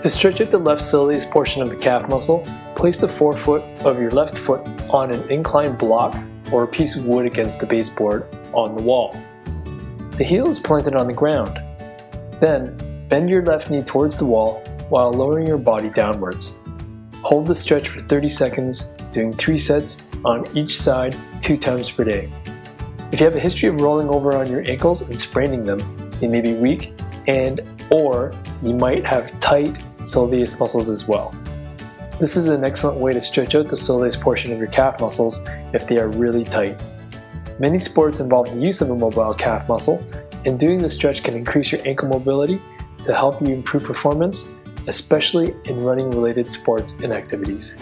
To stretch out the left soleus portion of the calf muscle, place the forefoot of your left foot on an incline block or a piece of wood against the baseboard on the wall. The heel is planted on the ground. Then, bend your left knee towards the wall while lowering your body downwards. Hold the stretch for 30 seconds, doing 3 sets on each side 2 times per day. If you have a history of rolling over on your ankles and spraining them, they may be weak or you might have tight soleus muscles as well. This is an excellent way to stretch out the soleus portion of your calf muscles if they are really tight. Many sports involve the use of a mobile calf muscle, and doing the stretch can increase your ankle mobility to help you improve performance, especially in running-related sports and activities.